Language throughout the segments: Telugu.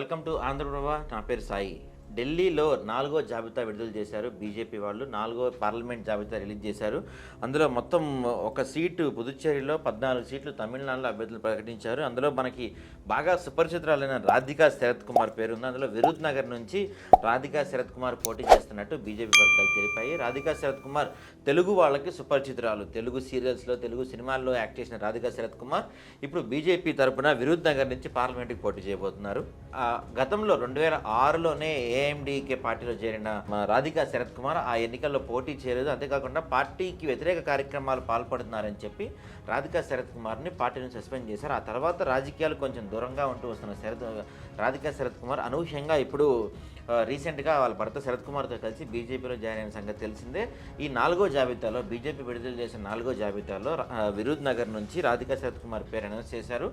Welcome to Andhraprabha. నా పేరు సాయి. ఢిల్లీలో 4గో జాబితా విడుదల చేశారు బీజేపీ వాళ్ళు. 4గో పార్లమెంట్ జాబితా రిలీజ్ చేశారు. అందులో మొత్తం ఒక సీటు పుదుచ్చేరిలో, 14 సీట్లు తమిళనాడులో అభ్యర్థులు ప్రకటించారు. అందులో మనకి బాగా సుపరిచితురాలైన రాధికా శరత్ కుమార్ పేరు ఉంది. అందులో విరుద్ నగర్ నుంచి రాధికా శరత్ కుమార్ పోటీ చేస్తున్నట్టు బీజేపీ వర్గాలు తెలిపాయి. రాధికా శరత్ కుమార్ తెలుగు వాళ్ళకి సుపరిచితురాలు. తెలుగు సీరియల్స్లో, తెలుగు సినిమాల్లో యాక్ట్ చేసిన రాధికా శరత్ కుమార్ ఇప్పుడు బీజేపీ తరపున విరుద్ నగర్ నుంచి పార్లమెంట్కి పోటీ చేయబోతున్నారు. గతంలో 2006లోనే ఏఎండికే పార్టీలో చేరిన రాధికా శరత్ కుమార్ ఆ ఎన్నికల్లో పోటీ చేయలేదు. అంతేకాకుండా పార్టీకి వ్యతిరేక కార్యక్రమాలు పాల్పడుతున్నారని చెప్పి రాధికా శరత్ కుమార్ని పార్టీ నుంచి సస్పెండ్ చేశారు. ఆ తర్వాత రాజకీయాలు కొంచెం దూరంగా ఉంటూ వస్తున్న రాధికా శరత్ కుమార్ అనూహ్యంగా ఇప్పుడు రీసెంట్గా వాళ్ళ భర్త శరత్ కుమార్తో కలిసి బీజేపీలో జాయిన్ అయిన సంగతి తెలిసిందే. ఈ 4గో జాబితాలో, బీజేపీ విడుదల చేసిన 4గో జాబితాలో విరుద్ నగర్ నుంచి రాధికా శరత్ కుమార్ పేరు అనౌన్స్ చేశారు.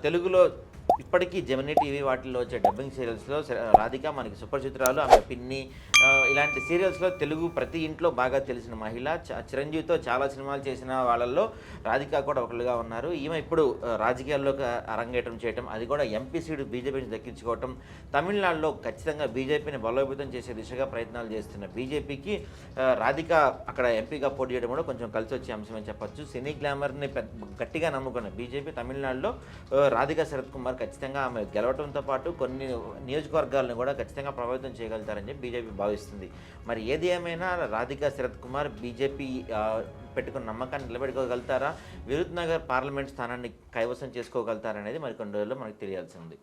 తెలుగులో ఇప్పటికీ జెమినీ టీవీ వాటిల్లో వచ్చే డబ్బింగ్ సీరియల్స్లో రాధిక మనకి సుపరిచితురాలు. ఆమె పిన్ని ఇలాంటి సీరియల్స్లో తెలుగు ప్రతి ఇంట్లో బాగా తెలిసిన మహిళ. చిరంజీవితో చాలా సినిమాలు చేసిన వాళ్ళల్లో రాధిక కూడా ఒకరుగా ఉన్నారు. ఈమె ఇప్పుడు రాజకీయాల్లోకి అరంగేటం చేయటం, అది కూడా ఎంపీ సీటు బీజేపీని దక్కించుకోవటం, తమిళనాడులో ఖచ్చితంగా బీజేపీని బలోపేతం చేసే దిశగా ప్రయత్నాలు చేస్తున్న బీజేపీకి రాధిక అక్కడ ఎంపీగా పోటీ చేయడం కూడా కొంచెం కలిసి వచ్చే అంశమని చెప్పొచ్చు. సినీ గ్లామర్ని గట్టిగా నమ్ముకున్న బీజేపీ తమిళనాడులో రాధికా శరత్ కుమార్ ఖచ్చితంగా ఆమె గెలవడంతో పాటు కొన్ని నియోజకవర్గాలను కూడా ఖచ్చితంగా ప్రభావితం చేయగలుగుతారని చెప్పి బీజేపీ భావిస్తుంది. మరి ఏది ఏమైనా రాధికా శరత్ కుమార్ బీజేపీ పెట్టుకున్న నమ్మకాన్ని నిలబెట్టుకోగలుగుతారా, విరుద్ నగర్ పార్లమెంట్ స్థానాన్ని కైవసం చేసుకోగలుగుతారనేది మరికొన్ని రోజుల్లో మనకు తెలియాల్సి ఉంది.